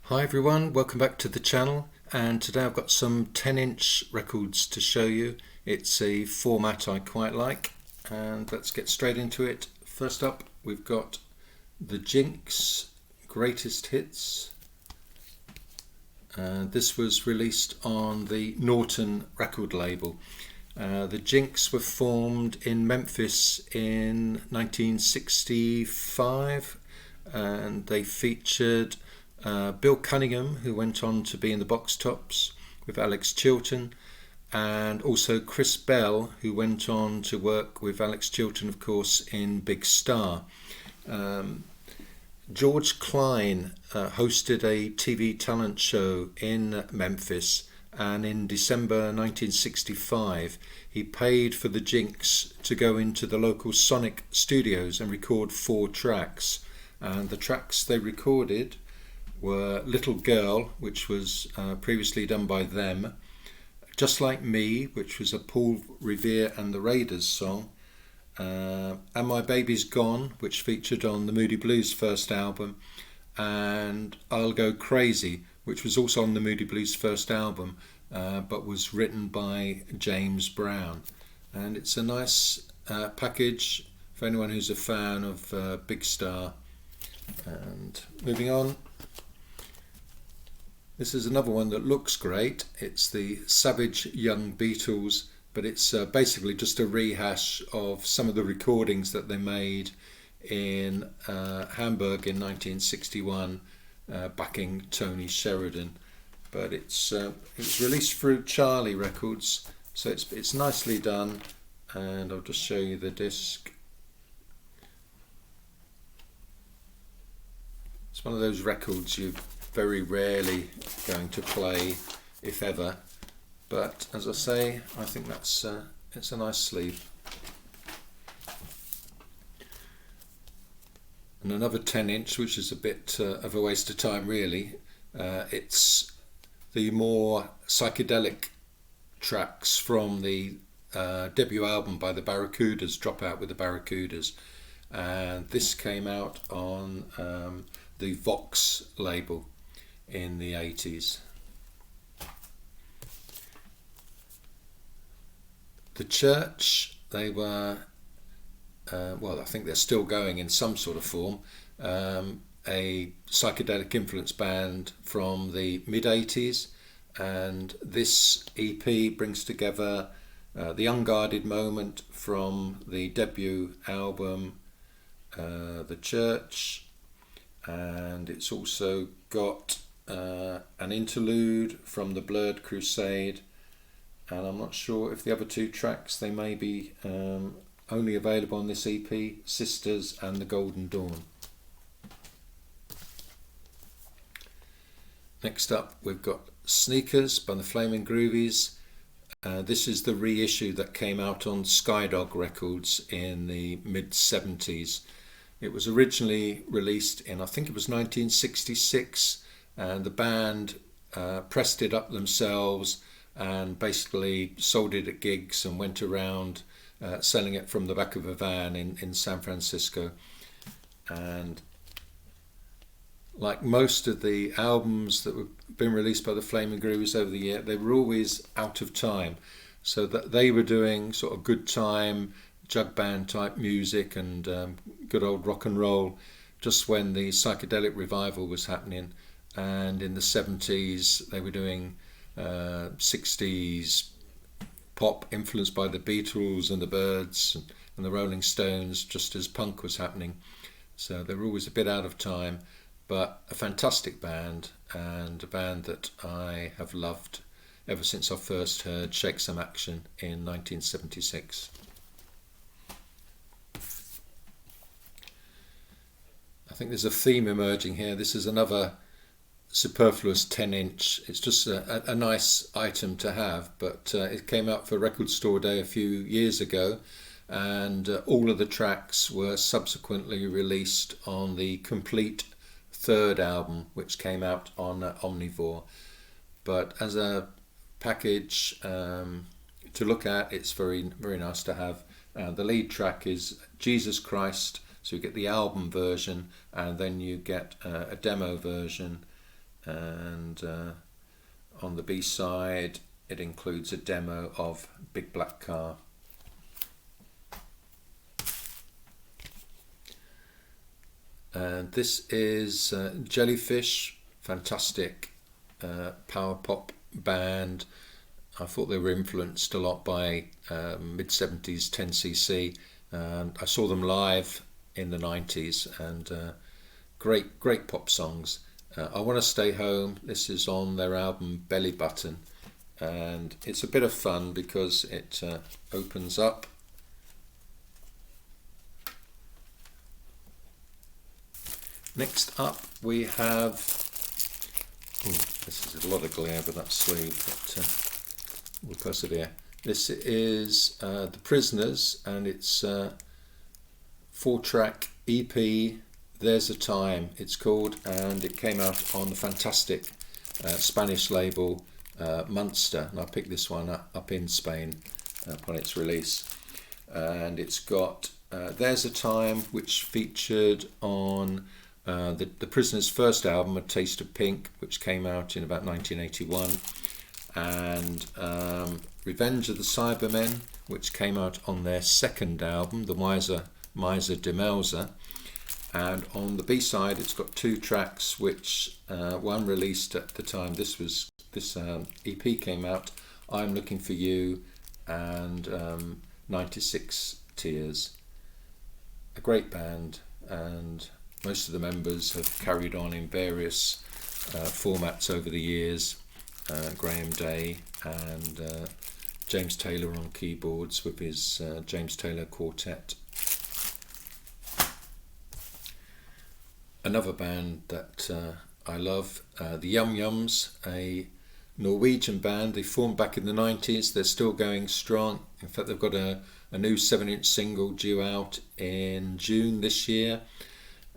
Hi everyone, welcome back to the channel, and today I've got some 10-inch records to show you. It's a format I quite like, and let's get straight into it. First up, we've got the JYNX Greatest Hits. This was released on the Norton record label. The JYNX were formed in Memphis in 1965, and they featured Bill Cunningham, who went on to be in the Box Tops with Alex Chilton, and also Chris Bell, who went on to work with Alex Chilton, of course, in Big Star. George Klein hosted a TV talent show in Memphis, and in December 1965 he paid for the JYNX to go into the local Sonic studios and record 4 tracks. And the tracks they recorded were Little Girl, which was previously done by them, Just Like Me, which was a Paul Revere and the Raiders song, And My Baby's Gone, which featured on the Moody Blues first album, and I'll Go Crazy, which was also on the Moody Blues first album, but was written by James Brown. And it's a nice package for anyone who's a fan of Big Star. And moving on, this is another one that looks great. It's the Savage Young Beatles, but it's basically just a rehash of some of the recordings that they made in Hamburg in 1961, backing Tony Sheridan. But it was released through Charly Records, so it's nicely done. And I'll just show you the disc. It's one of those records you very rarely going to play, if ever, but as I say, I think it's a nice sleeve. And another 10-inch, which is a bit of a waste of time really. It's the more psychedelic tracks from the debut album by the Barracudas, Drop Out with the Barracudas, and this came out on the Vox label in the 80s. The Church, they were, well, I think they're still going in some sort of form, a psychedelic influence band from the mid-80s, and this EP brings together the Unguarded Moment from the debut album, The Church, and it's also got an interlude from the Blurred Crusade, and I'm not sure if the other 2 tracks, they may be only available on this EP, Sisters and The Golden Dawn. Next up, we've got Sneakers by the Flamin Groovies. This is the reissue that came out on Skydog Records in the mid-70s. It was originally released in, I think it was 1966, and the band pressed it up themselves and basically sold it at gigs and went around selling it from the back of a van in San Francisco. And like most of the albums that have been released by the Flamin Groovies over the year, they were always out of time, so that they were doing sort of good time jug band type music and good old rock and roll just when the psychedelic revival was happening. And in the 70s they were doing 60s pop influenced by the Beatles and the Byrds and the Rolling Stones, just as punk was happening. So they were always a bit out of time, but a fantastic band, and a band that I have loved ever since I first heard Shake Some Action in 1976. I think there's a theme emerging here. This is another superfluous 10-inch. It's just a nice item to have, but it came out for Record Store Day a few years ago, and all of the tracks were subsequently released on the complete 3rd album, which came out on Omnivore. But as a package to look at, it's very, very nice to have. The lead track is Jesus Christ, so you get the album version, and then you get a demo version, and on the B-side it includes a demo of Big Black Car. And this is Jellyfish, fantastic power pop band. I thought they were influenced a lot by mid-70s 10cc. I saw them live in the 90s, and great pop songs. I Want to Stay Home, this is on their album Belly Button, and it's a bit of fun because it opens up. Next up we have, this is a lot of glare with that sleeve, but we'll persevere. This is The Prisoners, and it's 4-track EP, There's a Time it's called, and it came out on the fantastic Spanish label Munster, and I picked this one up in Spain upon its release. And it's got There's a Time, which featured on the Prisoners' first album, A Taste of Pink, which came out in about 1981, and Revenge of the Cybermen, which came out on their second album, The Miser de Melzer. And on the B-side it's got 2 tracks which were unreleased at the time this EP came out, I'm Looking for You and 96 Tears. A great band, and most of the members have carried on in various formats over the years. Graham Day and James Taylor on keyboards with his James Taylor Quartet. Another band that I love, the Yum Yums, a Norwegian band. They formed back in the 90s. They're still going strong. In fact, they've got a new 7-inch single due out in June this year,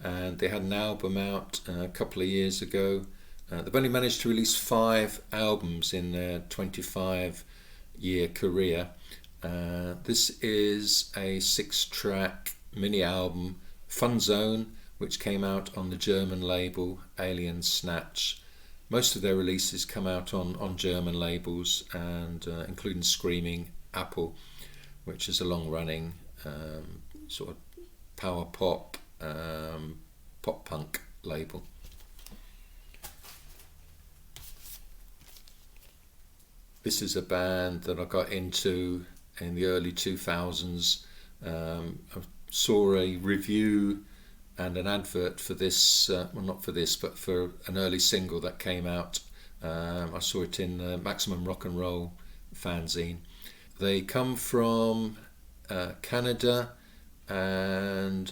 and they had an album out a couple of years ago. They've only managed to release 5 albums in their 25-year career. This is a 6-track mini album, Fun Zone, which came out on the German label Alien Snatch. Most of their releases come out on German labels, and including Screaming Apple, which is a long-running sort of power pop, pop punk label. This is a band that I got into in the early 2000s. I saw a review and an advert for this, well, not for this, but for an early single that came out. I saw it in the Maximum Rock and Roll fanzine. They come from Canada, and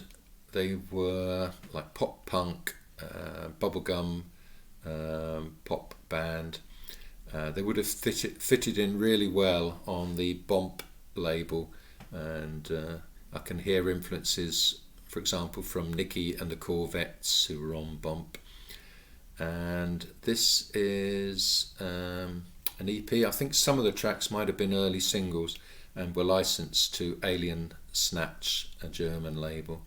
they were like pop punk, bubblegum pop band. They would have fitted in really well on the Bomp label, and I can hear influences, for example, from Nicky and the Corvettes, who were on Bomp. And this is an EP. I think some of the tracks might have been early singles and were licensed to Alien Snatch, a German label.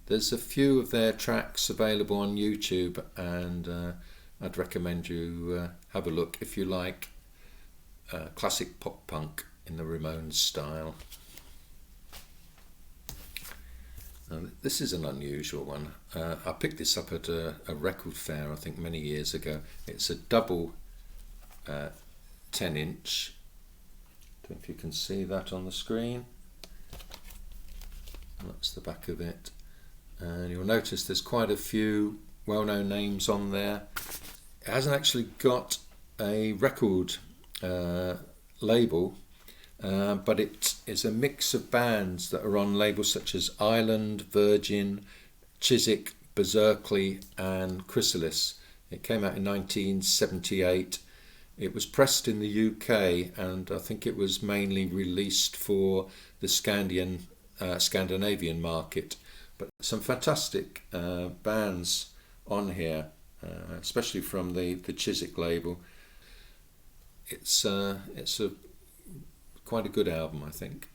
There's a few of their tracks available on YouTube, and I'd recommend you have a look if you like classic pop punk in the Ramones style. This is an unusual one. I picked this up at a record fair, I think many years ago. It's a double 10-inch. I don't know if you can see that on the screen. That's the back of it. And you'll notice there's quite a few well-known names on there. It hasn't actually got a record label, but it is a mix of bands that are on labels such as Island, Virgin, Chiswick, Berserkly and Chrysalis. It came out in 1978. It was pressed in the UK, and I think it was mainly released for the Scandinavian market. But some fantastic bands on here, especially from the Chiswick label. It's a quite a good album, I think.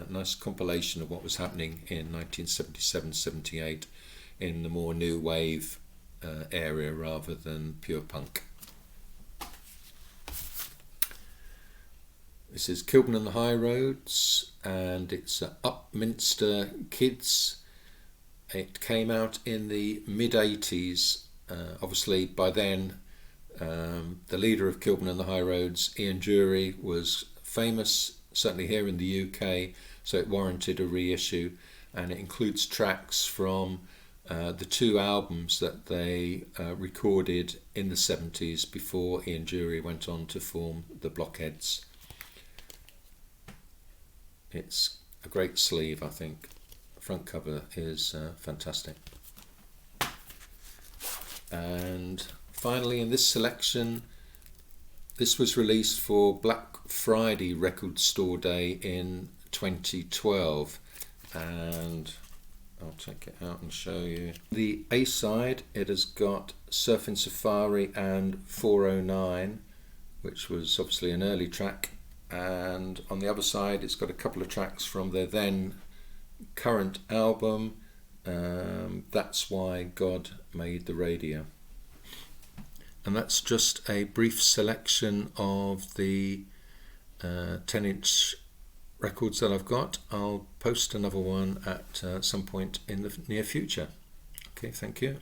Nice compilation of what was happening in 1977-78 in the more new wave area rather than pure punk. This is Kilburn and the High Roads, and it's Upminster Kids. It came out in the mid-80s. Obviously by then the leader of Kilburn and the High Roads, Ian Dury, was famous, certainly here in the UK, so it warranted a reissue, and it includes tracks from the two albums that they recorded in the 70s before Ian Dury went on to form the Blockheads. It's a great sleeve, I think. Front cover is fantastic. And finally, in this selection, this was released for Black Friday Record Store Day in 2012, and I'll take it out and show you. The A side, it has got Surfing Safari and 409, which was obviously an early track, and on the other side it's got a couple of tracks from their then current album, That's Why God Made the Radio. And that's just a brief selection of the 10-inch records that I've got. I'll post another one at some point in the near future. Okay, thank you.